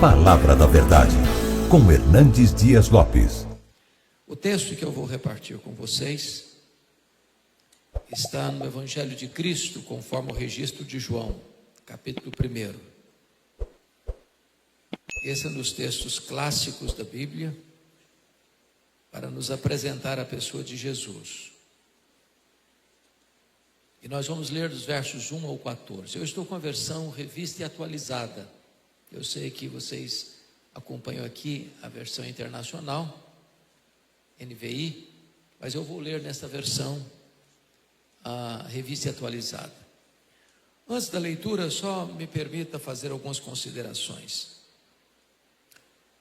Palavra da Verdade, com Hernandes Dias Lopes. O texto que eu vou repartir com vocês está no Evangelho de Cristo, conforme o registro de João, capítulo 1. Esse é um dos textos clássicos da Bíblia para nos apresentar a pessoa de Jesus. E nós vamos ler dos versos 1 ao 14. Eu estou com a versão revista e atualizada. Eu sei que vocês acompanham aqui a versão internacional, NVI, mas eu vou ler nessa versão a revista atualizada. Antes da leitura, só me permita fazer algumas considerações.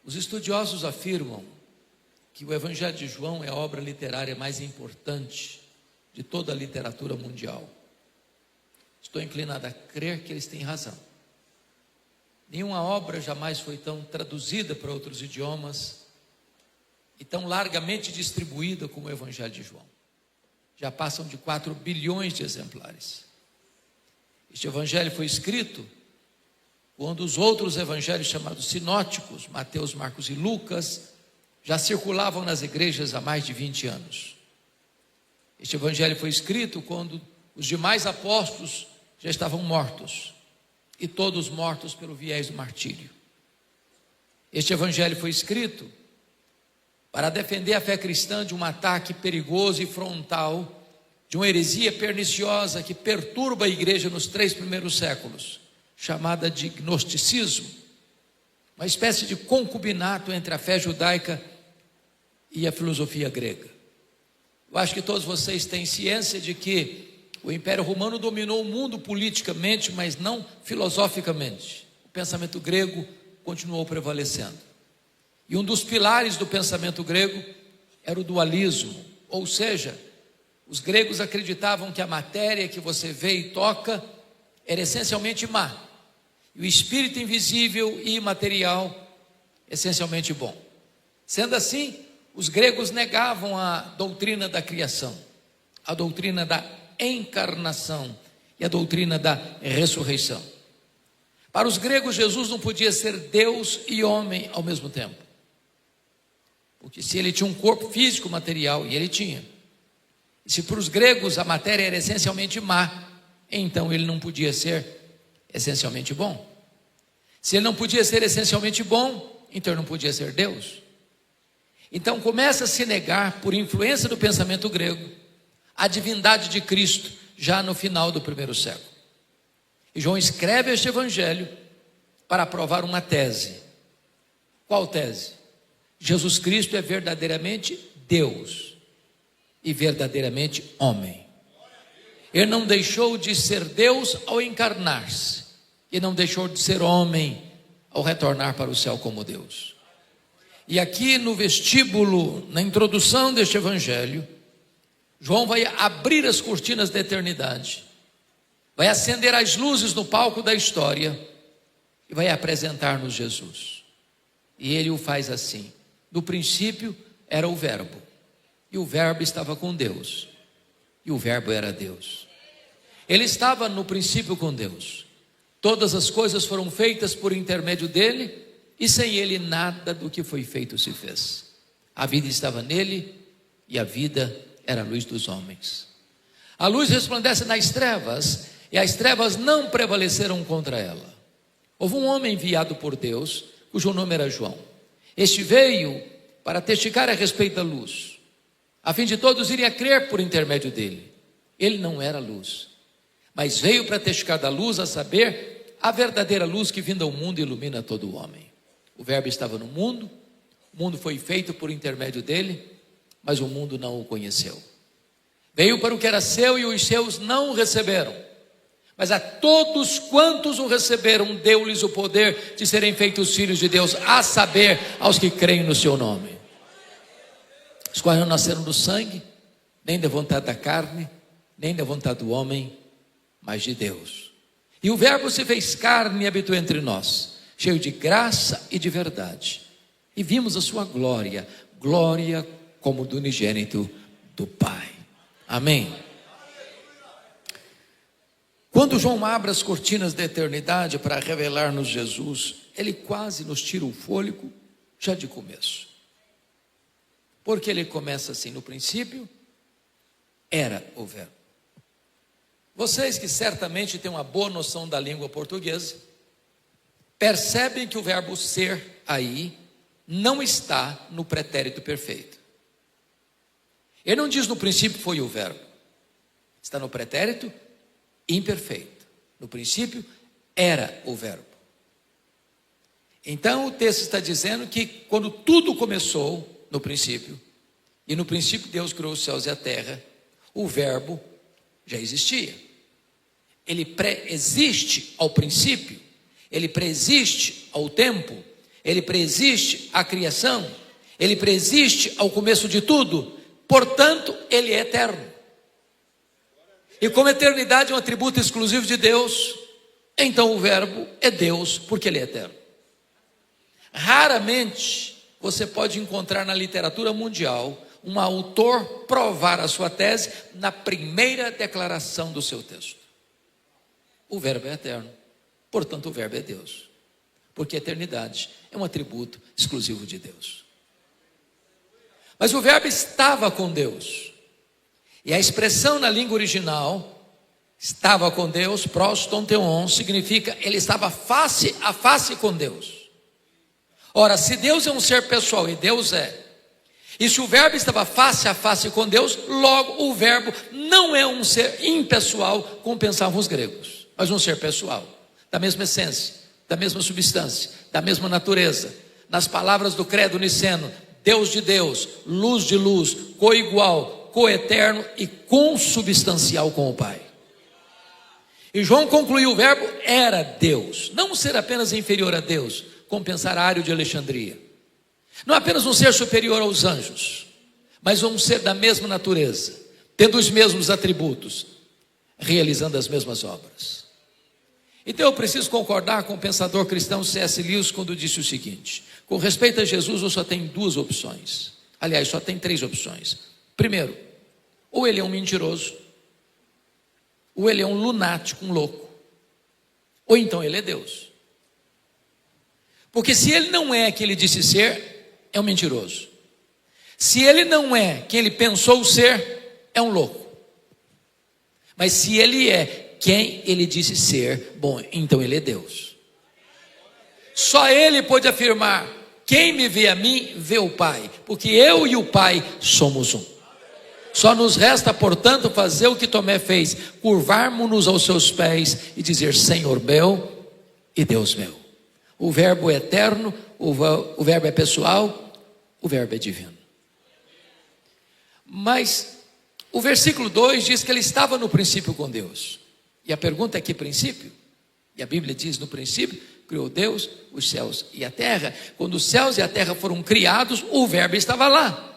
Os estudiosos afirmam que o Evangelho de João é a obra literária mais importante de toda a literatura mundial. Estou inclinado a crer que eles têm razão. Nenhuma obra jamais foi tão traduzida para outros idiomas e tão largamente distribuída como o Evangelho de João. Já passam de 4 bilhões de exemplares. Este Evangelho foi escrito quando os outros evangelhos chamados sinóticos, Mateus, Marcos e Lucas, já circulavam nas igrejas há mais de 20 anos. Este Evangelho foi escrito quando os demais apóstolos já estavam mortos, e todos mortos pelo viés do martírio. Este Evangelho foi escrito para defender a fé cristã de um ataque perigoso e frontal, de uma heresia perniciosa que perturba a igreja nos 3 primeiros séculos, chamada de gnosticismo, uma espécie de concubinato entre a fé judaica e a filosofia grega. Eu acho que todos vocês têm ciência de que o Império Romano dominou o mundo politicamente, mas não filosoficamente. O pensamento grego continuou prevalecendo. E um dos pilares do pensamento grego era o dualismo, ou seja, os gregos acreditavam que a matéria que você vê e toca era essencialmente má, e o espírito invisível e imaterial essencialmente bom. Sendo assim, os gregos negavam a doutrina da criação, a doutrina da encarnação e a doutrina da ressurreição. Para os gregos, Jesus não podia ser Deus e homem ao mesmo tempo, porque se ele tinha um corpo físico, material, e ele tinha, e se para os gregos a matéria era essencialmente má, então ele não podia ser essencialmente bom. Se ele não podia ser essencialmente bom, então ele não podia ser Deus. Então começa a se negar, por influência do pensamento grego, a divindade de Cristo, já no final do 1º século. E João escreve este Evangelho para provar uma tese. Qual tese? Jesus Cristo é verdadeiramente Deus e verdadeiramente homem. Ele não deixou de ser Deus ao encarnar-se, e não deixou de ser homem ao retornar para o céu como Deus. E aqui no vestíbulo, na introdução deste Evangelho, João vai abrir as cortinas da eternidade, vai acender as luzes no palco da história e vai apresentar-nos Jesus. E ele o faz assim: no princípio era o Verbo, e o Verbo estava com Deus, e o Verbo era Deus. Ele estava no princípio com Deus. Todas as coisas foram feitas por intermédio dele, e sem ele nada do que foi feito se fez. A vida estava nele, e a vida era a luz dos homens. A luz resplandece nas trevas, e as trevas não prevaleceram contra ela. Houve um homem enviado por Deus, cujo nome era João. Este veio para testificar a respeito da luz, a fim de todos irem a crer por intermédio dele. Ele não era luz, mas veio para testificar da luz, a saber, a verdadeira luz que vinda ao mundo ilumina todo o homem. O Verbo estava no mundo, o mundo foi feito por intermédio dele, mas o mundo não o conheceu. Veio para o que era seu e os seus não o receberam. Mas a todos quantos o receberam, deu-lhes o poder de serem feitos filhos de Deus, a saber, aos que creem no seu nome. Os quais não nasceram do sangue, nem da vontade da carne, nem da vontade do homem, mas de Deus. E o Verbo se fez carne e habitou entre nós, cheio de graça e de verdade. E vimos a sua glória, glória como do unigênito do Pai. Amém. Quando João abre as cortinas da eternidade para revelar-nos Jesus, ele quase nos tira o fôlego já de começo. Porque ele começa assim: no princípio era o verbo. Vocês que certamente têm uma boa noção da língua portuguesa, percebem que o verbo ser aí não está no pretérito perfeito. Ele não diz no princípio foi o verbo. Está no pretérito imperfeito. No princípio era o verbo. Então o texto está dizendo que quando tudo começou, no princípio, e no princípio Deus criou os céus e a terra, o verbo já existia. Ele pré-existe ao princípio, ele pré-existe ao tempo, ele pré-existe à criação, ele pré-existe ao começo de tudo, portanto, ele é eterno. E como a eternidade é um atributo exclusivo de Deus, então o verbo é Deus, porque ele é eterno. Raramente você pode encontrar na literatura mundial um autor provar a sua tese na primeira declaração do seu texto. O verbo é eterno, portanto o verbo é Deus, porque a eternidade é um atributo exclusivo de Deus. Mas o verbo estava com Deus, e a expressão na língua original, estava com Deus, proston theon, significa ele estava face a face com Deus. Ora, se Deus é um ser pessoal, e Deus é, e se o verbo estava face a face com Deus, logo o verbo não é um ser impessoal, como pensavam os gregos, mas um ser pessoal, da mesma essência, da mesma substância, da mesma natureza. Nas palavras do credo niceno, Deus de Deus, luz de luz, coigual, coeterno e consubstancial com o Pai. E João concluiu: o verbo era Deus, não um ser apenas inferior a Deus, como pensar Ário de Alexandria, não apenas um ser superior aos anjos, mas um ser da mesma natureza, tendo os mesmos atributos, realizando as mesmas obras. Então eu preciso concordar com o pensador cristão C.S. Lewis quando disse o seguinte: com respeito a Jesus eu só tenho duas opções, aliás só tem três opções. Primeiro, ou ele é um mentiroso, ou ele é um lunático, um louco, ou então ele é Deus. Porque se ele não é quem ele disse ser, é um mentiroso. Se ele não é quem ele pensou ser, é um louco. Mas se ele é quem ele disse ser, bom, então ele é Deus. Só ele pode afirmar: quem me vê a mim, vê o Pai, porque eu e o Pai somos um. Só nos resta, portanto, fazer o que Tomé fez: curvarmos-nos aos seus pés e dizer: Senhor meu e Deus meu. O verbo é eterno, o verbo é pessoal, o verbo é divino. Mas o versículo 2 diz que ele estava no princípio com Deus. E a pergunta é: que princípio? E a Bíblia diz: no princípio criou Deus os céus e a terra. Quando os céus e a terra foram criados, o verbo estava lá.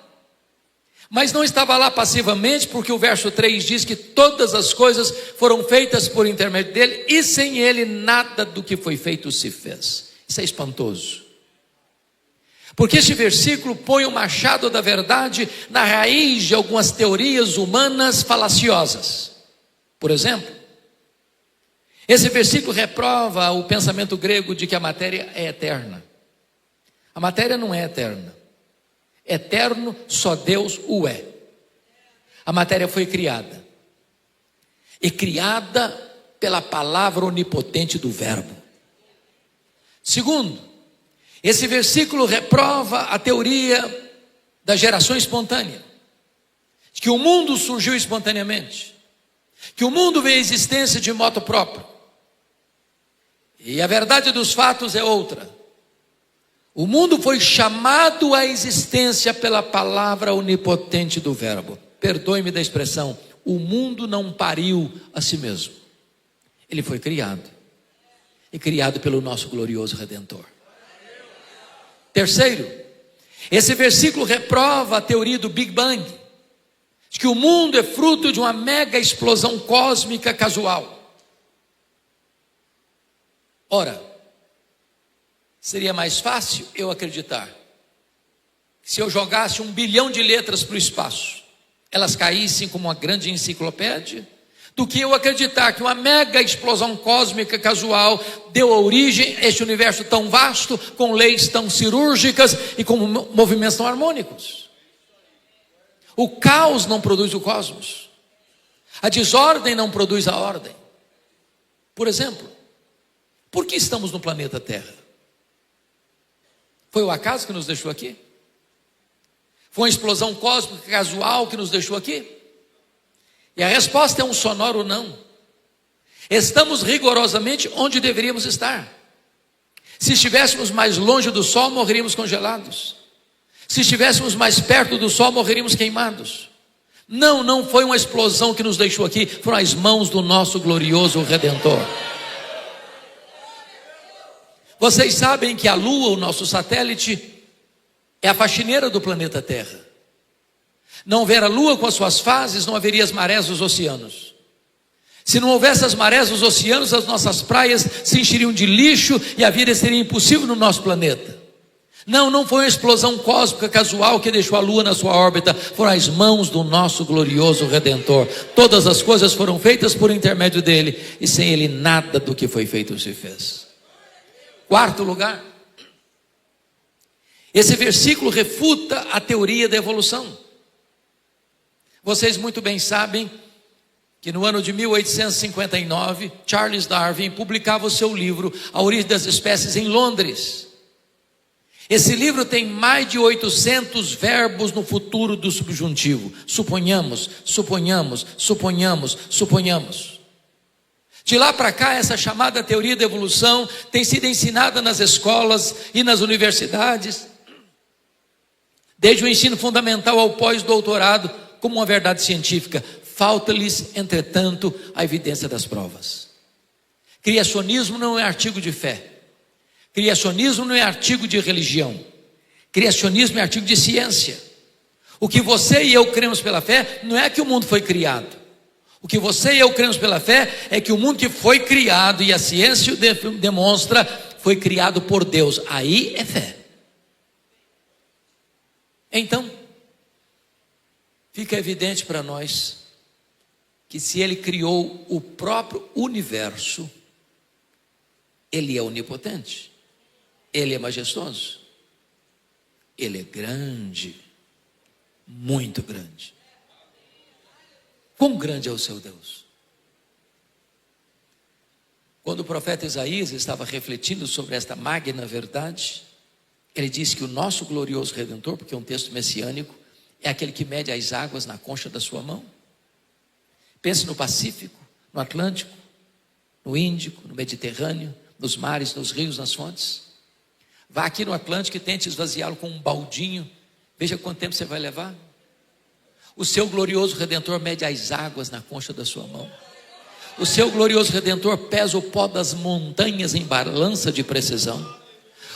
Mas não estava lá passivamente, porque o verso 3 diz que todas as coisas foram feitas por intermédio dele, e sem ele nada do que foi feito se fez. Isso é espantoso, porque este versículo põe o machado da verdade na raiz de algumas teorias humanas falaciosas. Por exemplo, esse versículo reprova o pensamento grego de que a matéria é eterna. A matéria não é eterna. Eterno só Deus o é. A matéria foi criada, e criada pela palavra onipotente do verbo. Segundo, esse versículo reprova a teoria da geração espontânea, de que o mundo surgiu espontaneamente, que o mundo veio à existência de moto próprio. E a verdade dos fatos é outra. O mundo foi chamado à existência pela palavra onipotente do verbo. Perdoe-me da expressão, o mundo não pariu a si mesmo. Ele foi criado, e criado pelo nosso glorioso Redentor. Terceiro, esse versículo reprova a teoria do Big Bang, de que o mundo é fruto de uma mega explosão cósmica casual. Ora, seria mais fácil eu acreditar que se eu jogasse 1 bilhão de letras para o espaço, elas caíssem como uma grande enciclopédia, do que eu acreditar que uma mega explosão cósmica casual deu origem a este universo tão vasto, com leis tão cirúrgicas e com movimentos tão harmônicos. O caos não produz o cosmos. A desordem não produz a ordem. Por exemplo, por que estamos no planeta Terra? Foi o acaso que nos deixou aqui? Foi uma explosão cósmica casual que nos deixou aqui? E a resposta é um sonoro não. Estamos rigorosamente onde deveríamos estar. Se estivéssemos mais longe do Sol, morreríamos congelados. Se estivéssemos mais perto do Sol, morreríamos queimados. Não foi uma explosão que nos deixou aqui, foram as mãos do nosso glorioso Redentor. Vocês sabem que a Lua, o nosso satélite, é a faxineira do planeta Terra. Não houver a Lua com as suas fases, não haveria as marés dos oceanos. Se não houvesse as marés dos oceanos, as nossas praias se encheriam de lixo e a vida seria impossível no nosso planeta. Não foi uma explosão cósmica casual que deixou a Lua na sua órbita, foram as mãos do nosso glorioso Redentor. Todas as coisas foram feitas por intermédio dele, e sem ele nada do que foi feito se fez. Quarto lugar, esse versículo refuta a teoria da evolução. Vocês muito bem sabem que no ano de 1859, Charles Darwin publicava o seu livro A Origem das Espécies em Londres. Esse livro tem mais de 800 verbos no futuro do subjuntivo. Suponhamos. De lá para cá, essa chamada teoria da evolução tem sido ensinada nas escolas e nas universidades, desde o ensino fundamental ao pós-doutorado, como uma verdade científica. Falta-lhes, entretanto, a evidência das provas. Criacionismo não é artigo de fé. Criacionismo não é artigo de religião. Criacionismo é artigo de ciência. O que você e eu cremos pela fé não é que o mundo foi criado. O que você e eu cremos pela fé é que o mundo que foi criado, e a ciência demonstra, foi criado por Deus. Aí é fé. Então, fica evidente para nós que se ele criou o próprio universo, ele é onipotente, ele é majestoso, ele é grande, muito grande. Quão grande é o seu Deus? Quando o profeta Isaías estava refletindo sobre esta magna verdade, ele disse que o nosso glorioso Redentor, porque é um texto messiânico, é aquele que mede as águas na concha da sua mão. Pense no Pacífico, no Atlântico, no Índico, no Mediterrâneo, nos mares, nos rios, nas fontes. Vá aqui no Atlântico e tente esvaziá-lo com um baldinho. Veja quanto tempo você vai levar. O seu glorioso Redentor mede as águas na concha da sua mão. O seu glorioso Redentor pesa o pó das montanhas em balança de precisão.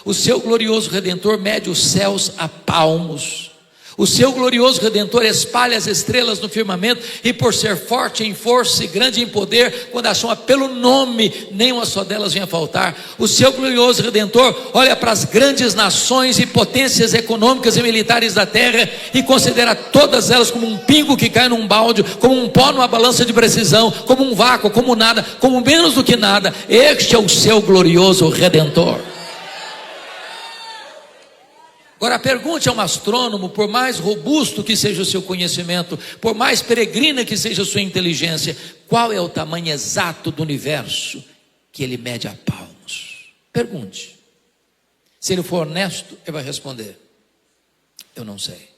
O seu glorioso Redentor mede os céus a palmos. O seu glorioso Redentor espalha as estrelas no firmamento, e por ser forte em força e grande em poder, quando a chama pelo nome, nenhuma só delas vem a faltar. O seu glorioso Redentor olha para as grandes nações e potências econômicas e militares da terra e considera todas elas como um pingo que cai num balde, como um pó numa balança de precisão, como um vácuo, como nada, como menos do que nada. Este é o seu glorioso Redentor. Agora pergunte a um astrônomo, por mais robusto que seja o seu conhecimento, por mais peregrina que seja a sua inteligência, qual é o tamanho exato do universo que ele mede a palmos? Pergunte. Se ele for honesto, ele vai responder: eu não sei.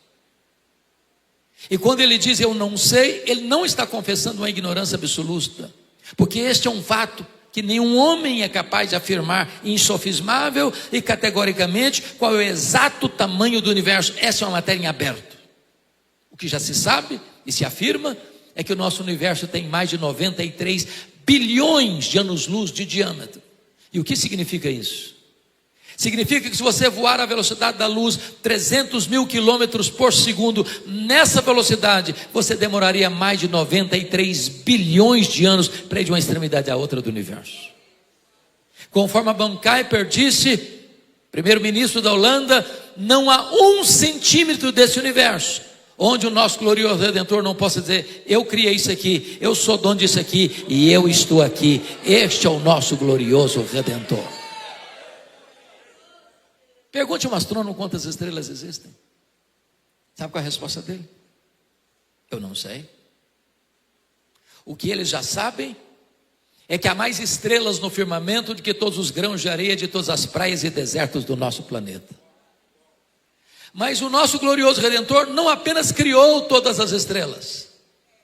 E quando ele diz eu não sei, ele não está confessando uma ignorância absoluta, porque este é um fato que nenhum homem é capaz de afirmar insofismável e categoricamente qual é o exato tamanho do universo. Essa é uma matéria em aberto. O que já se sabe e se afirma é que o nosso universo tem mais de 93 bilhões de anos-luz de diâmetro. E o que significa isso? Significa que se você voar à velocidade da luz 300 mil quilômetros por segundo, nessa velocidade você demoraria mais de 93 bilhões de anos para ir de uma extremidade à outra do universo. Conforme a Van Kuiper disse, primeiro-ministro da Holanda, não há 1 centímetro desse universo onde o nosso glorioso Redentor não possa dizer: eu criei isso aqui, eu sou dono disso aqui e eu estou aqui. Este é o nosso glorioso Redentor. Pergunte a um astrônomo quantas estrelas existem. Sabe qual é a resposta dele? Eu não sei. O que eles já sabem é que há mais estrelas no firmamento do que todos os grãos de areia de todas as praias e desertos do nosso planeta. Mas o nosso glorioso Redentor não apenas criou todas as estrelas,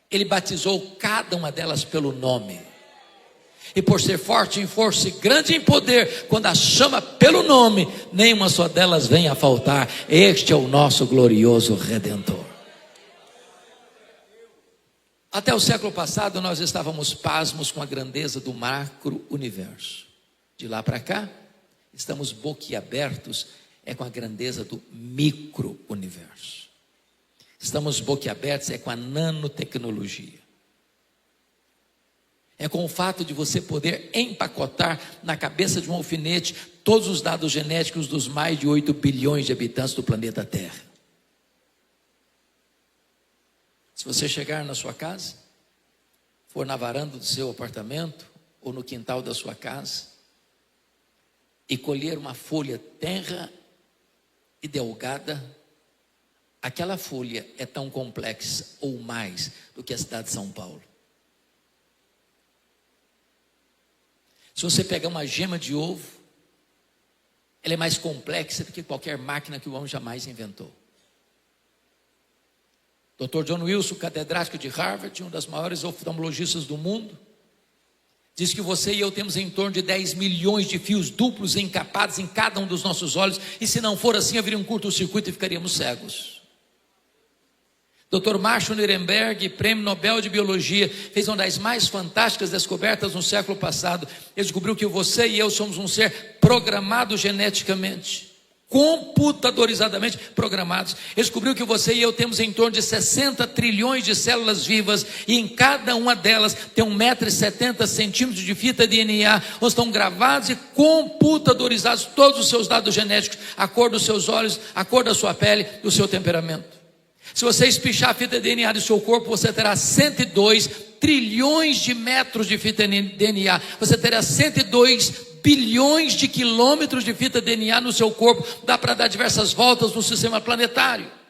ele batizou cada uma delas pelo nome. E por ser forte em força e grande em poder, quando a chama pelo nome, nenhuma só delas vem a faltar. Este é o nosso glorioso Redentor. Até o século passado nós estávamos pasmos com a grandeza do macro-universo. De lá para cá, estamos boquiabertos com a grandeza do micro-universo. Estamos boquiabertos com a nanotecnologia. É com o fato de você poder empacotar na cabeça de um alfinete todos os dados genéticos dos mais de 8 bilhões de habitantes do planeta Terra. Se você chegar na sua casa, for na varanda do seu apartamento ou no quintal da sua casa e colher uma folha tenra e delgada, aquela folha é tão complexa ou mais do que a cidade de São Paulo. Se você pegar uma gema de ovo, ela é mais complexa do que qualquer máquina que o homem jamais inventou. Dr. John Wilson, catedrático de Harvard, um dos maiores oftalmologistas do mundo, diz que você e eu temos em torno de 10 milhões de fios duplos encapados em cada um dos nossos olhos, e se não for assim, haveria um curto-circuito e ficaríamos cegos. Dr. Marshall Nirenberg, prêmio Nobel de Biologia, fez uma das mais fantásticas descobertas no século passado. Ele descobriu que você e eu somos um ser programado geneticamente, computadorizadamente programados. Ele descobriu que você e eu temos em torno de 60 trilhões de células vivas, e em cada uma delas tem 1,70 m de fita DNA, onde estão gravados e computadorizados todos os seus dados genéticos, a cor dos seus olhos, a cor da sua pele, do seu temperamento. Se você espichar a fita DNA do seu corpo, você terá 102 trilhões de metros de fita DNA. Você terá 102 bilhões de quilômetros de fita DNA no seu corpo. Dá para dar diversas voltas no sistema planetário.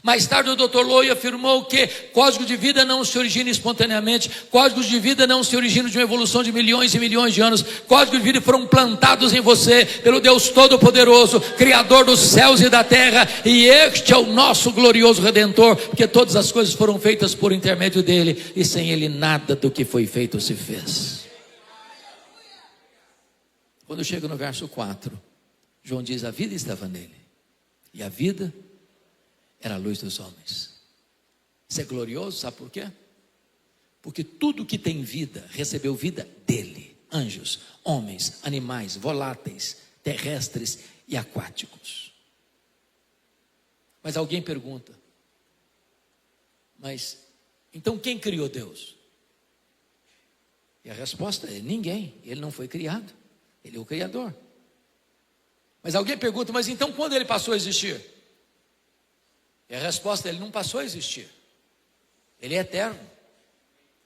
Mais tarde o Dr. Loy afirmou que código de vida não se origina espontaneamente, códigos de vida não se originam de uma evolução de milhões e milhões de anos. Códigos de vida foram plantados em você pelo Deus Todo-Poderoso, Criador dos céus e da terra, e este é o nosso glorioso Redentor, porque todas as coisas foram feitas por intermédio dele, e sem ele nada do que foi feito se fez. Quando chega no verso 4, João diz: a vida estava nele, e a vida era a luz dos homens. Isso é glorioso, sabe por quê? Porque tudo que tem vida, recebeu vida dele. Anjos, homens, animais, voláteis, terrestres e aquáticos. Mas alguém pergunta: mas então quem criou Deus? E a resposta é: ninguém. Ele não foi criado, ele é o Criador. Mas alguém pergunta: mas então quando ele passou a existir? E a resposta: ele não passou a existir. Ele é eterno.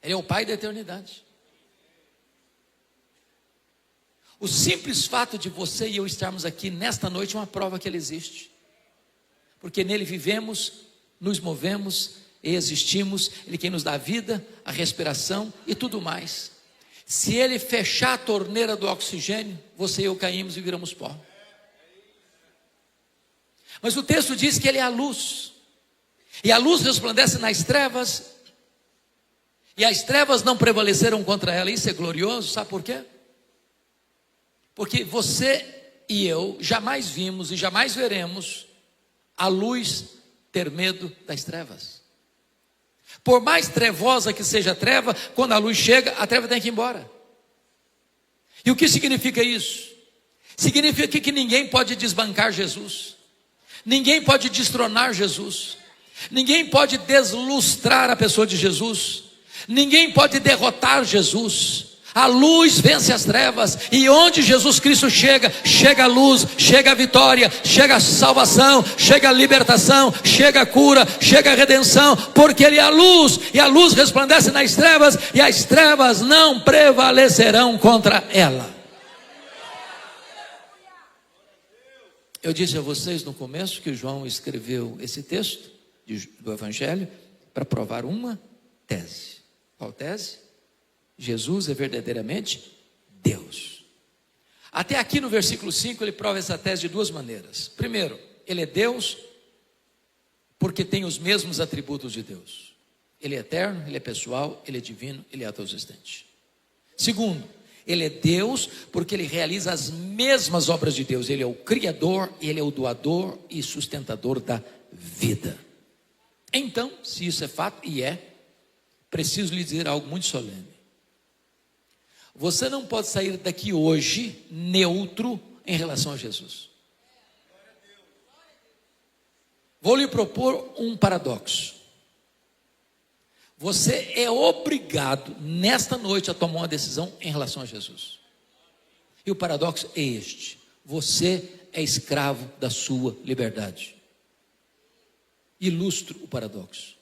Ele é o Pai da eternidade. O simples fato de você e eu estarmos aqui nesta noite é uma prova que ele existe. Porque nele vivemos, nos movemos e existimos. Ele quem nos dá a vida, a respiração e tudo mais. Se ele fechar a torneira do oxigênio, você e eu caímos e viramos pó. Mas o texto diz que ele é a luz. E a luz resplandece nas trevas, e as trevas não prevaleceram contra ela. Isso é glorioso, sabe por quê? Porque você e eu jamais vimos e jamais veremos a luz ter medo das trevas. Por mais trevosa que seja a treva, quando a luz chega, a treva tem que ir embora. E o que significa isso? Significa que ninguém pode desbancar Jesus, ninguém pode destronar Jesus, ninguém pode deslustrar a pessoa de Jesus, ninguém pode derrotar Jesus. A luz vence as trevas, e onde Jesus Cristo chega, chega a luz, chega a vitória, chega a salvação, chega a libertação, chega a cura, chega a redenção, porque Ele é a luz, e a luz resplandece nas trevas, e as trevas não prevalecerão contra ela. Eu disse a vocês no começo que João escreveu esse texto do Evangelho para provar uma tese. Qual tese? Jesus é verdadeiramente Deus. Até aqui no versículo 5 ele prova essa tese de duas maneiras. Primeiro, Ele é Deus porque tem os mesmos atributos de Deus. Ele é eterno, Ele é pessoal, Ele é divino, Ele é autoexistente. Segundo, Ele é Deus porque Ele realiza as mesmas obras de Deus. Ele é o Criador, Ele é o doador e sustentador da vida. Então, se isso é fato, e é, preciso lhe dizer algo muito solene. Você não pode sair daqui hoje neutro em relação a Jesus. Vou lhe propor um paradoxo. Você é obrigado nesta noite a tomar uma decisão em relação a Jesus. E o paradoxo é este: você é escravo da sua liberdade. Ilustro o paradoxo.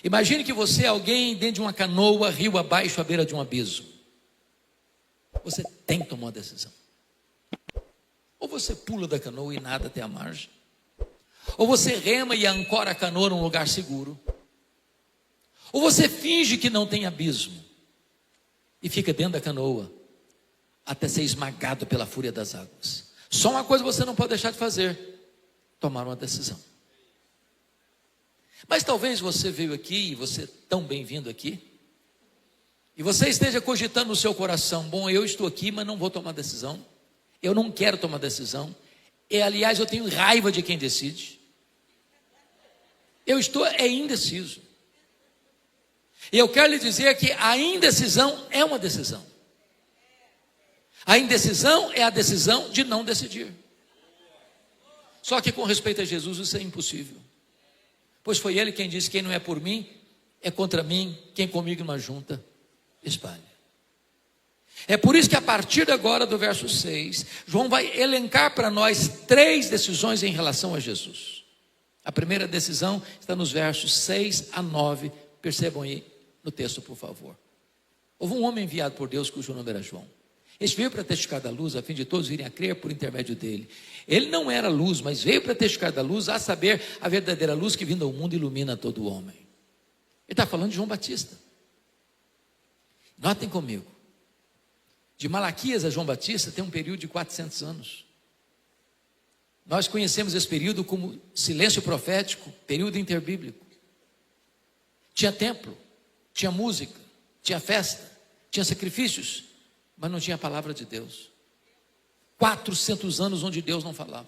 Imagine que você é alguém dentro de uma canoa, rio abaixo, à beira de um abismo. Você tem que tomar uma decisão. Ou você pula da canoa e nada até a margem, ou você rema e ancora a canoa num lugar seguro, ou você finge que não tem abismo e fica dentro da canoa até ser esmagado pela fúria das águas. Só uma coisa você não pode deixar de fazer: tomar uma decisão. Mas talvez você veio aqui, e você é tão bem-vindo aqui, e você esteja cogitando no seu coração: bom, eu estou aqui, mas não vou tomar decisão, eu não quero tomar decisão, e aliás eu tenho raiva de quem decide, eu estou indeciso. E eu quero lhe dizer que a indecisão é uma decisão. A indecisão é a decisão de não decidir. Só que com respeito a Jesus isso é impossível. Pois foi Ele quem disse: quem não é por mim, é contra mim, quem comigo não junta, espalha. É por isso que a partir de agora, do verso 6, João vai elencar para nós 3 decisões em relação a Jesus. A primeira decisão está nos versos 6 a 9, percebam aí no texto, por favor. Houve um homem enviado por Deus, cujo nome era João. Este veio para testificar da luz, a fim de todos virem a crer por intermédio dele. Ele não era luz, mas veio para testificar da luz, a saber, a verdadeira luz que vindo ao mundo ilumina todo o homem. Ele está falando de João Batista. Notem comigo, de Malaquias a João Batista tem um período de 400 anos. Nós conhecemos esse período como silêncio profético, período interbíblico. Tinha templo, tinha música, tinha festa, tinha sacrifícios, mas não tinha a palavra de Deus. 400 anos onde Deus não falava.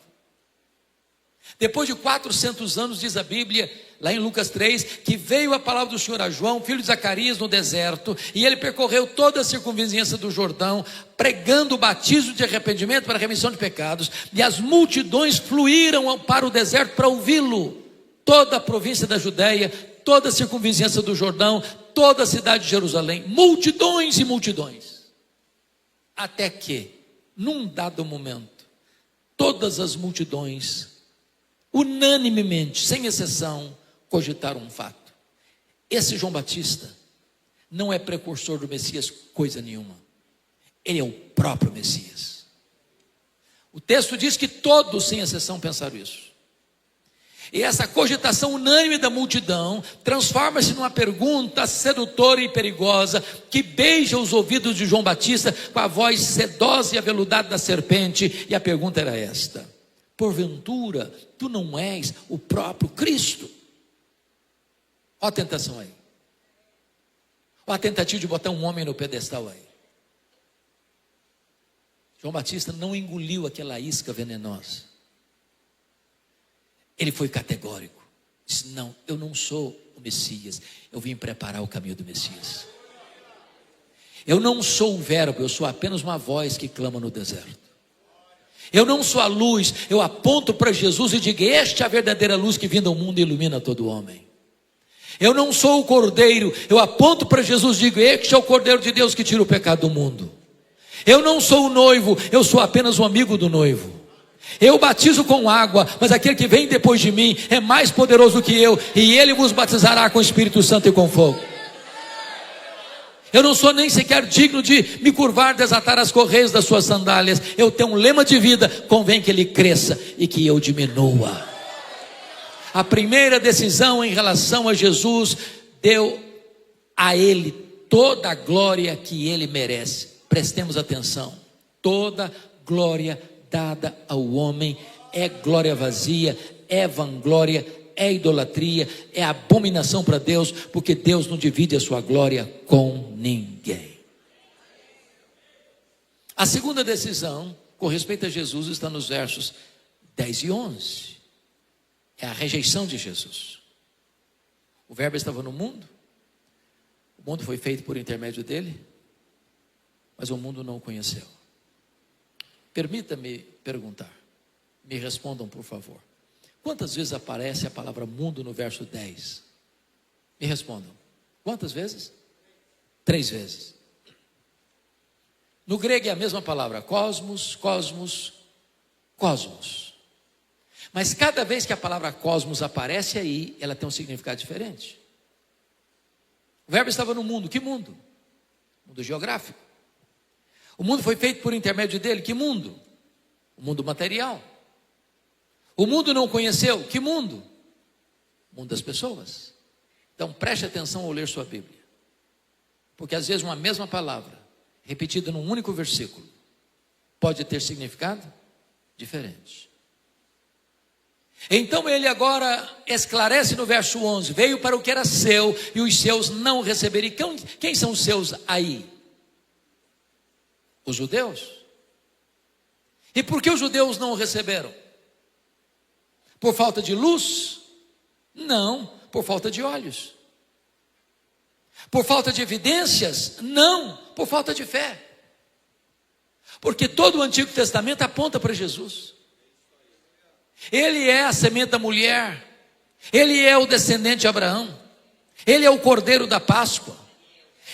Depois de 400 anos, diz a Bíblia, lá em Lucas 3, que veio a palavra do Senhor a João, filho de Zacarias, no deserto, e ele percorreu toda a circunvizinhança do Jordão, pregando o batismo de arrependimento para a remissão de pecados, e as multidões fluíram para o deserto para ouvi-lo. Toda a província da Judéia, toda a circunvizinhança do Jordão, toda a cidade de Jerusalém, multidões e multidões. Até que, num dado momento, todas as multidões, unanimemente, sem exceção, cogitaram um fato: esse João Batista não é precursor do Messias coisa nenhuma, ele é o próprio Messias. O texto diz que todos, sem exceção, pensaram isso. E essa cogitação unânime da multidão transforma-se numa pergunta sedutora e perigosa, que beija os ouvidos de João Batista com a voz sedosa e aveludada da serpente. E a pergunta era esta: porventura tu não és o próprio Cristo? Olha a tentação aí. Olha a tentativa de botar um homem no pedestal aí. João Batista não engoliu aquela isca venenosa. Ele foi categórico, disse: não, eu não sou o Messias, eu vim preparar o caminho do Messias. Eu não sou o verbo, eu sou apenas uma voz que clama no deserto. Eu não sou a luz, eu aponto para Jesus e digo: esta é a verdadeira luz que vindo ao mundo ilumina todo homem. Eu não sou o cordeiro, eu aponto para Jesus e digo: este é o cordeiro de Deus que tira o pecado do mundo. Eu não sou o noivo, eu sou apenas um amigo do noivo. Eu batizo com água, mas aquele que vem depois de mim é mais poderoso que eu, e ele vos batizará com o Espírito Santo e com fogo. Eu não sou nem sequer digno de me curvar, desatar as correias das suas sandálias. Eu tenho um lema de vida: convém que ele cresça e que eu diminua. A primeira decisão em relação a Jesus deu a ele toda a glória que ele merece. Prestemos atenção: toda glória dada ao homem é glória vazia, é vanglória, é idolatria, é abominação para Deus, porque Deus não divide a sua glória com ninguém. A segunda decisão com respeito a Jesus está nos versos 10 e 11. É a rejeição de Jesus. O verbo estava no mundo, o mundo foi feito por intermédio dele, mas o mundo não o conheceu. Permita-me perguntar, me respondam por favor: quantas vezes aparece a palavra mundo no verso 10? Me respondam. Quantas vezes? 3 vezes. No grego é a mesma palavra: cosmos, cosmos, cosmos. Mas cada vez que a palavra cosmos aparece aí, ela tem um significado diferente. O verbo estava no mundo. Que mundo? Mundo geográfico. O mundo foi feito por intermédio dele. Que mundo? O mundo material. O mundo não conheceu. Que mundo? O mundo das pessoas. Então preste atenção ao ler sua Bíblia, porque às vezes uma mesma palavra repetida num único versículo pode ter significado diferente. Então ele agora esclarece no verso 11: veio para o que era seu e os seus não receberam. E quem são os seus aí? Os judeus. E por que os judeus não o receberam? Por falta de luz? Não, por falta de olhos. Por falta de evidências? Não, por falta de fé. Porque todo o Antigo Testamento aponta para Jesus. Ele é a semente da mulher, ele é o descendente de Abraão, ele é o cordeiro da Páscoa,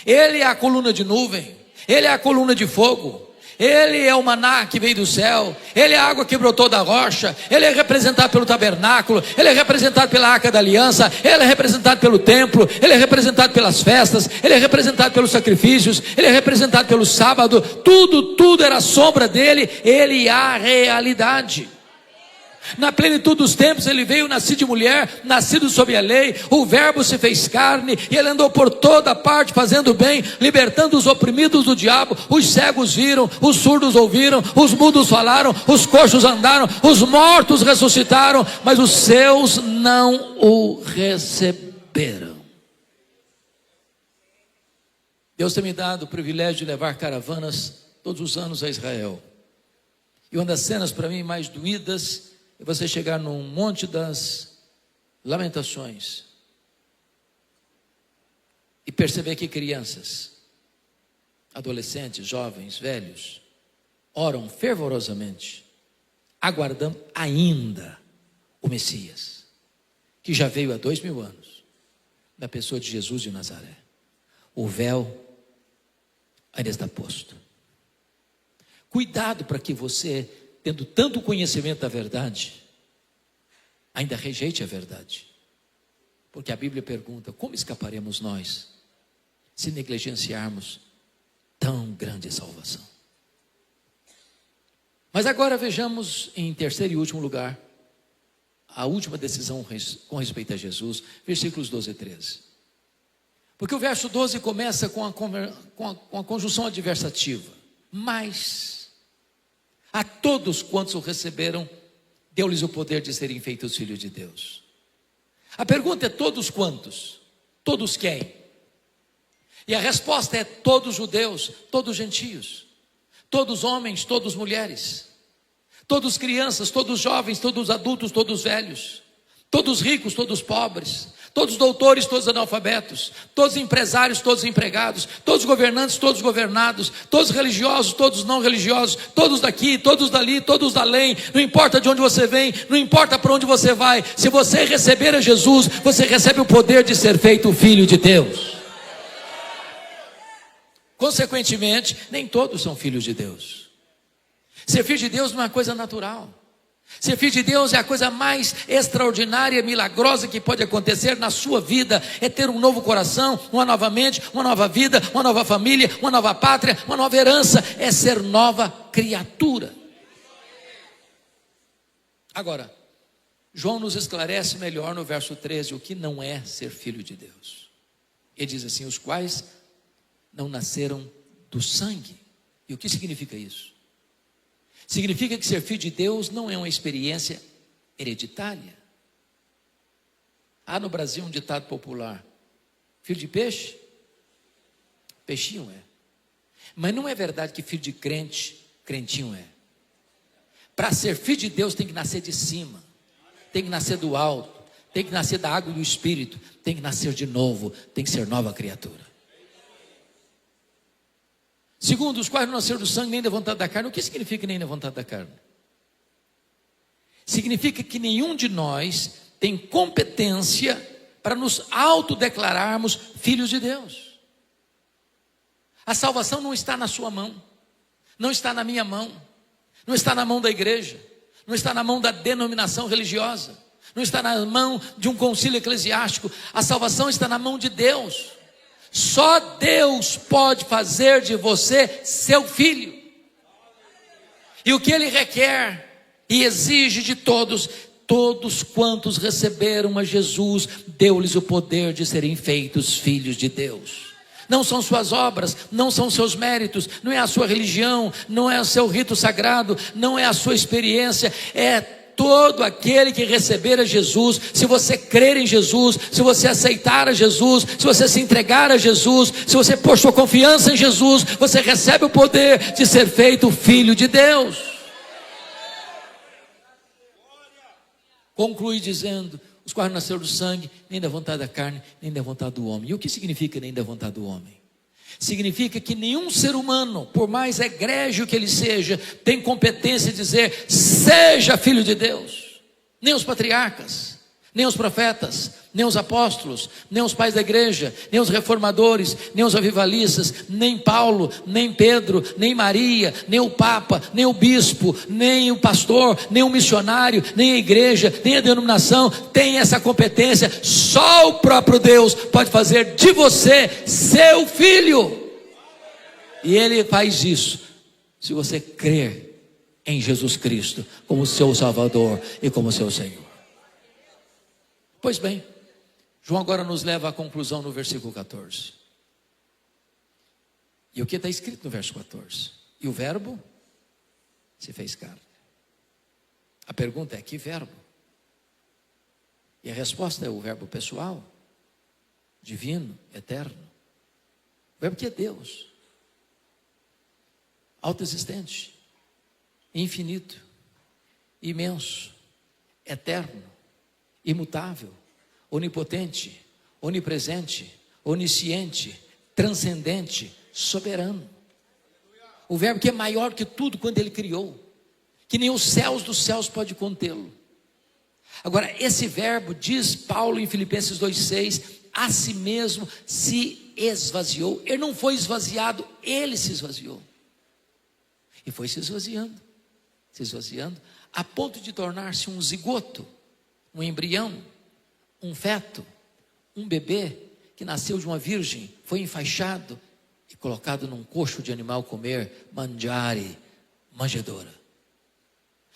ele é a coluna de nuvem, ele é a coluna de fogo, ele é o maná que veio do céu, ele é a água que brotou da rocha, ele é representado pelo tabernáculo, ele é representado pela arca da aliança, ele é representado pelo templo, ele é representado pelas festas, ele é representado pelos sacrifícios, ele é representado pelo sábado. Tudo era sombra dele. Ele é a realidade. Na plenitude dos tempos ele veio, nascido de mulher, nascido sob a lei. O verbo se fez carne e ele andou por toda parte fazendo bem, libertando os oprimidos do diabo. Os cegos viram, os surdos ouviram, os mudos falaram, os coxos andaram, os mortos ressuscitaram, mas os seus não o receberam. Deus tem me dado o privilégio de levar caravanas todos os anos a Israel, e uma das cenas para mim mais doídas é você chegar num Monte das Lamentações e perceber que crianças, adolescentes, jovens, velhos, oram fervorosamente, aguardando ainda o Messias, que já veio há 2000 anos, na pessoa de Jesus de Nazaré. O véu ainda está posto. Cuidado para que você, tendo tanto conhecimento da verdade, ainda rejeite a verdade. Porque a Bíblia pergunta: como escaparemos nós se negligenciarmos tão grande salvação? Mas agora vejamos, em terceiro e último lugar, a última decisão com respeito a Jesus, versículos 12 e 13. Porque o verso 12 começa com a conjunção adversativa: mas a todos quantos o receberam, deu-lhes o poder de serem feitos filhos de Deus. A pergunta é: todos quantos? Todos quem? E a resposta é: todos judeus, todos gentios, todos homens, todos mulheres, todos crianças, todos jovens, todos adultos, todos velhos, todos ricos, todos pobres, Todos doutores, todos analfabetos, todos empresários, todos empregados, todos governantes, todos governados, todos religiosos, todos não religiosos, todos daqui, todos dali, todos da além. Não importa de onde você vem, não importa para onde você vai. Se você receber a Jesus, você recebe o poder de ser feito filho de Deus. Consequentemente, nem todos são filhos de Deus. Ser filho de Deus não é uma coisa natural. Ser filho de Deus é a coisa mais extraordinária, milagrosa que pode acontecer na sua vida. É ter um novo coração, uma nova mente, uma nova vida, uma nova família, uma nova pátria, uma nova herança. É ser nova criatura. Agora, João nos esclarece melhor no verso 13 o que não é ser filho de Deus. Ele diz assim: os quais não nasceram do sangue. E o que significa isso? Significa que ser filho de Deus não é uma experiência hereditária. Há no Brasil um ditado popular: filho de peixe, peixinho é. Mas não é verdade que filho de crente, crentinho é. Para ser filho de Deus tem que nascer de cima, tem que nascer do alto, tem que nascer da água e do Espírito, tem que nascer de novo, tem que ser nova criatura. Segundo, os quais não nasceram do sangue nem da vontade da carne. O que significa nem da vontade da carne? Significa que nenhum de nós tem competência para nos autodeclararmos filhos de Deus. A salvação não está na sua mão, não está na minha mão, não está na mão da igreja, não está na mão da denominação religiosa, não está na mão de um concílio eclesiástico. A salvação está na mão de Deus. Só Deus pode fazer de você seu filho. E o que Ele requer e exige de todos quantos receberam a Jesus, deu-lhes o poder de serem feitos filhos de Deus. Não são suas obras, não são seus méritos, não é a sua religião, não é o seu rito sagrado, não é a sua experiência, é todo aquele que receber a Jesus. Se você crer em Jesus, se você aceitar a Jesus, se você se entregar a Jesus, se você pôr sua confiança em Jesus, você recebe o poder de ser feito filho de Deus. Conclui dizendo: os quais não nasceram do sangue, nem da vontade da carne, nem da vontade do homem. E o que significa nem da vontade do homem? Significa que nenhum ser humano, por mais egrégio que ele seja, tem competência de dizer: seja filho de Deus. Nem os patriarcas, nem os profetas, nem os apóstolos, nem os pais da igreja, nem os reformadores, nem os avivalistas, nem Paulo, nem Pedro, nem Maria, nem o Papa, nem o bispo, nem o pastor, nem o missionário, nem a igreja, nem a denominação tem essa competência. Só o próprio Deus pode fazer de você seu filho. E Ele faz isso se você crer em Jesus Cristo como seu Salvador e como seu Senhor. Pois bem, João agora nos leva à conclusão no versículo 14. E o que está escrito no verso 14? E o verbo se fez carne. A pergunta é: que verbo? E a resposta é o verbo pessoal, divino, eterno. O verbo que é Deus, autoexistente, infinito, imenso, eterno, imutável, onipotente, onipresente, onisciente, transcendente, soberano. O verbo que é maior que tudo quando Ele criou, que nem os céus dos céus pode contê-lo. Agora, esse verbo, diz Paulo em Filipenses 2,6, a si mesmo se esvaziou. Ele não foi esvaziado, Ele se esvaziou. E foi se esvaziando, a ponto de tornar-se um zigoto, um embrião, um feto, um bebê que nasceu de uma virgem, foi enfaixado e colocado num coxo de animal comer, mangiare, manjedoura.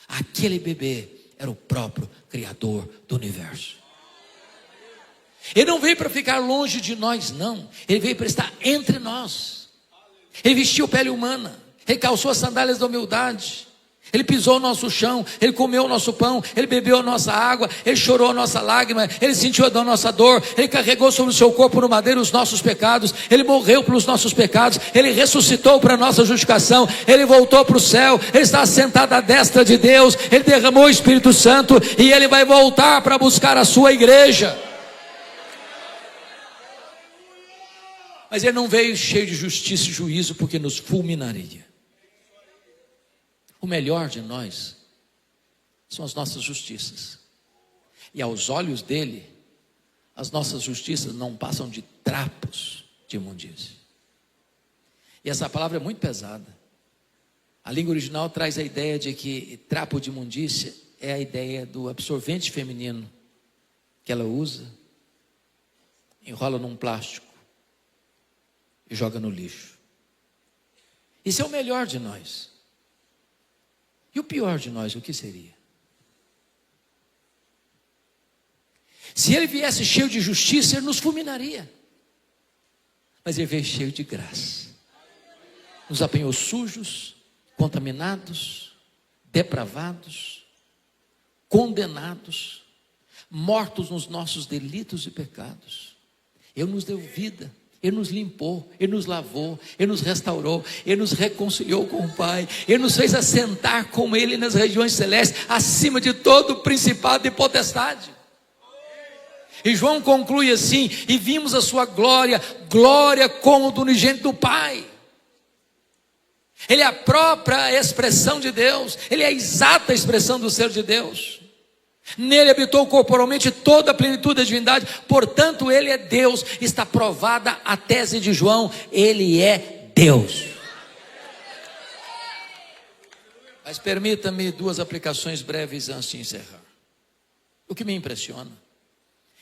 Aquele bebê era o próprio Criador do universo. Ele não veio para ficar longe de nós, não. Ele veio para estar entre nós. Ele vestiu pele humana, Ele calçou as sandálias da humildade, Ele pisou o nosso chão, Ele comeu o nosso pão, Ele bebeu a nossa água, Ele chorou a nossa lágrima, Ele sentiu a nossa dor, Ele carregou sobre o seu corpo no madeiro os nossos pecados, Ele morreu pelos nossos pecados, Ele ressuscitou para a nossa justificação, Ele voltou para o céu, Ele está sentado à destra de Deus, Ele derramou o Espírito Santo e Ele vai voltar para buscar a sua igreja. Mas ele não veio cheio de justiça e juízo, porque nos fulminaria. O melhor de nós são as nossas justiças. E aos olhos dele, as nossas justiças não passam de trapos de imundícia. E essa palavra é muito pesada. A língua original traz a ideia de que trapo de imundícia é a ideia do absorvente feminino que ela usa, enrola num plástico e joga no lixo. Isso é o melhor de nós. E o pior de nós, o que seria? Se ele viesse cheio de justiça, ele nos fulminaria. Mas ele veio cheio de graça. Nos apanhou sujos, contaminados, depravados, condenados, mortos nos nossos delitos e pecados. Ele nos deu vida, Ele nos limpou, Ele nos lavou, Ele nos restaurou, Ele nos reconciliou com o Pai, Ele nos fez assentar com Ele nas regiões celestes, acima de todo principado e potestade. E João conclui assim: e vimos a sua glória, glória como do unigênito do Pai. Ele é a própria expressão de Deus, Ele é a exata expressão do ser de Deus. Nele habitou corporalmente toda a plenitude da divindade, portanto Ele é Deus. Está provada a tese de João: Ele é Deus. Mas permita-me duas aplicações breves antes de encerrar. O que me impressiona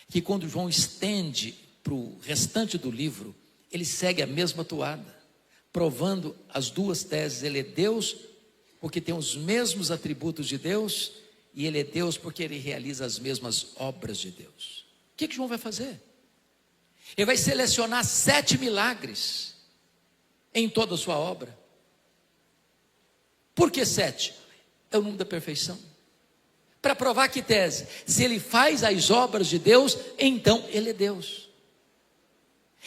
é que quando João estende para o restante do livro, ele segue a mesma toada, provando as duas teses. Ele é Deus porque tem os mesmos atributos de Deus, e Ele é Deus porque Ele realiza as mesmas obras de Deus. O que João vai fazer? Ele vai selecionar 7 milagres em toda a sua obra. Por que 7? É o número da perfeição. Para provar que tese? Se Ele faz as obras de Deus, então Ele é Deus.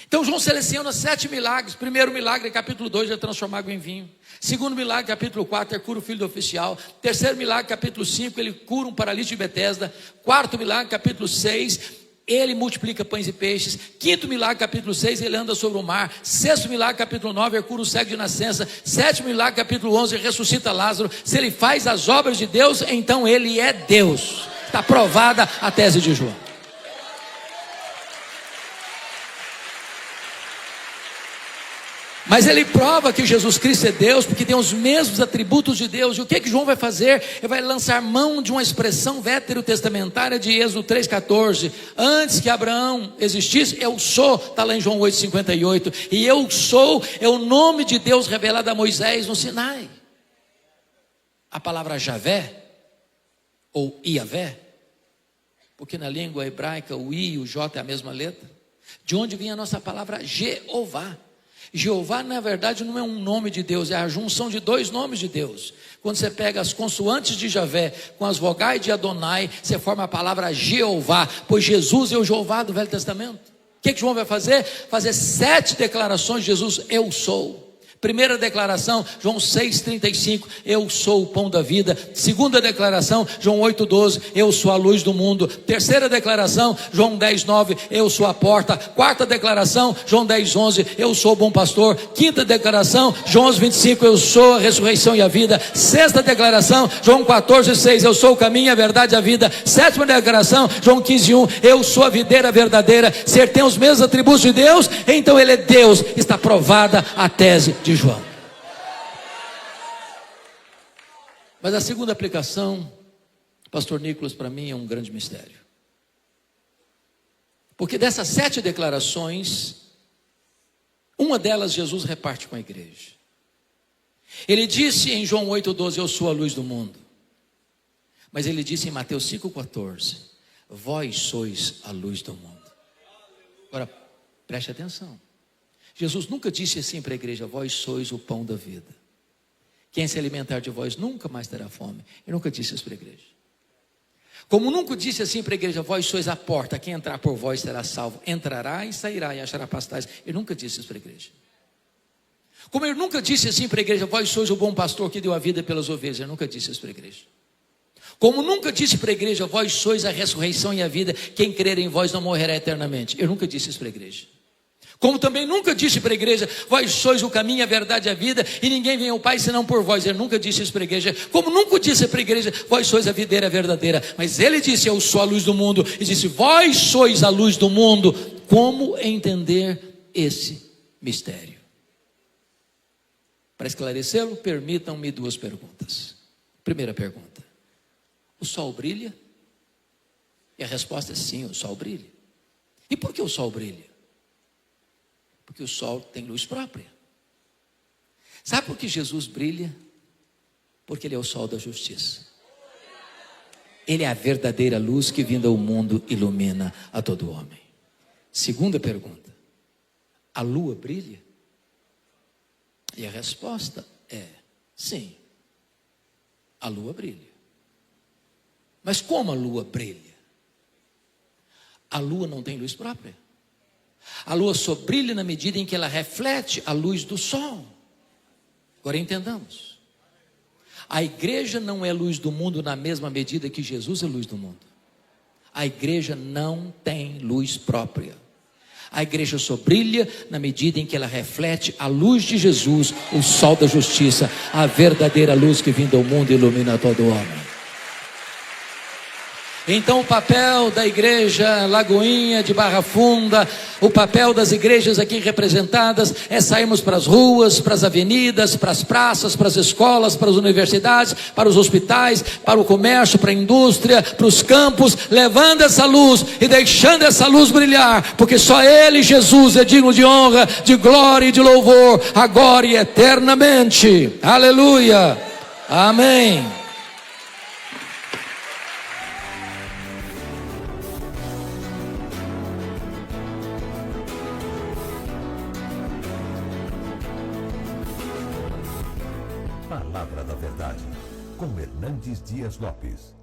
Então João seleciona 7 milagres. Primeiro milagre, capítulo 2, é transformar água em vinho. Segundo milagre, capítulo 4, ele cura o filho do oficial. Terceiro milagre, capítulo 5, ele cura um paralítico de Betesda. Quarto milagre, capítulo 6, ele multiplica pães e peixes. Quinto milagre, capítulo 6, ele anda sobre o mar. Sexto milagre, capítulo 9, ele cura o cego de nascença. Sétimo milagre, capítulo 11, ele ressuscita Lázaro. Se ele faz as obras de Deus, então ele é Deus. Está provada a tese de João. Mas ele prova que Jesus Cristo é Deus, porque tem os mesmos atributos de Deus. E o que João vai fazer? Ele vai lançar mão de uma expressão veterotestamentária de Êxodo 3,14. Antes que Abraão existisse, eu sou, está lá em João 8,58. E eu sou é o nome de Deus revelado a Moisés no Sinai. A palavra Javé, ou Iavé, porque na língua hebraica o I e o J é a mesma letra. De onde vem a nossa palavra Jeová? Jeová, na verdade, não é um nome de Deus, é a junção de 2 nomes de Deus. Quando você pega as consoantes de Javé com as vogais de Adonai, você forma a palavra Jeová, pois Jesus é o Jeová do Velho Testamento. O que João vai fazer? Fazer 7 declarações de Jesus: eu sou. Primeira declaração, João 6,35, eu sou o pão da vida. Segunda declaração, João 8,12, eu sou a luz do mundo. Terceira declaração, João 10,9, eu sou a porta. Quarta declaração, João 10,11, eu sou o bom pastor. Quinta declaração, João 11,25, eu sou a ressurreição e a vida. Sexta declaração, João 14,6, eu sou o caminho, a verdade e a vida. Sétima declaração, João 15,1, eu sou a videira verdadeira. Se ele tem os mesmos atributos de Deus, então ele é Deus. Está provada a tese de João. Mas a segunda aplicação, pastor Nicolas, para mim é um grande mistério. Porque dessas 7 declarações, uma delas Jesus reparte com a igreja. Ele disse em João 8,12, eu sou a luz do mundo. Mas ele disse em Mateus 5,14, vós sois a luz do mundo. Agora, preste atenção. Jesus nunca disse assim para a igreja, vós sois o pão da vida. Quem se alimentar de vós nunca mais terá fome. Ele nunca disse isso para a igreja. Como nunca disse assim para a igreja, vós sois a porta, quem entrar por vós será salvo. Entrará e sairá e achará pastais. Ele nunca disse isso para a igreja. Como ele nunca disse assim para a igreja, vós sois o bom pastor que deu a vida pelas ovelhas. Ele nunca disse isso para a igreja. Como nunca disse para a igreja, vós sois a ressurreição e a vida, quem crer em vós não morrerá eternamente. Eu nunca disse isso para a igreja. Como também nunca disse para a igreja: vós sois o caminho, a verdade e a vida, e ninguém vem ao Pai senão por vós. Ele nunca disse isso para a igreja. Como nunca disse para a igreja: vós sois a videira verdadeira. Mas ele disse: eu sou a luz do mundo. E disse: vós sois a luz do mundo. Como entender esse mistério? Para esclarecê-lo, permitam-me 2 perguntas. Primeira pergunta: o sol brilha? E a resposta é sim, o sol brilha. E por que o sol brilha? Porque o sol tem luz própria. Sabe por que Jesus brilha? Porque ele é o sol da justiça. Ele é a verdadeira luz que, vindo ao mundo, ilumina a todo homem. Segunda pergunta: a lua brilha? E a resposta é sim, a lua brilha. Mas como a lua brilha? A lua não tem luz própria. A lua só brilha na medida em que ela reflete a luz do sol. Agora entendamos. A igreja não é luz do mundo na mesma medida que Jesus é luz do mundo. A igreja não tem luz própria. A igreja só brilha na medida em que ela reflete a luz de Jesus, o sol da justiça, a verdadeira luz que, vindo ao mundo, ilumina todo homem. Então o papel da igreja Lagoinha de Barra Funda, o papel das igrejas aqui representadas é sairmos para as ruas, para as avenidas, para as praças, para as escolas, para as universidades, para os hospitais, para o comércio, para a indústria, para os campos, levando essa luz e deixando essa luz brilhar, porque só Ele, Jesus, é digno de honra, de glória e de louvor, agora e eternamente. Aleluia, amém. Palavra da Verdade, com Hernandes Dias Lopes.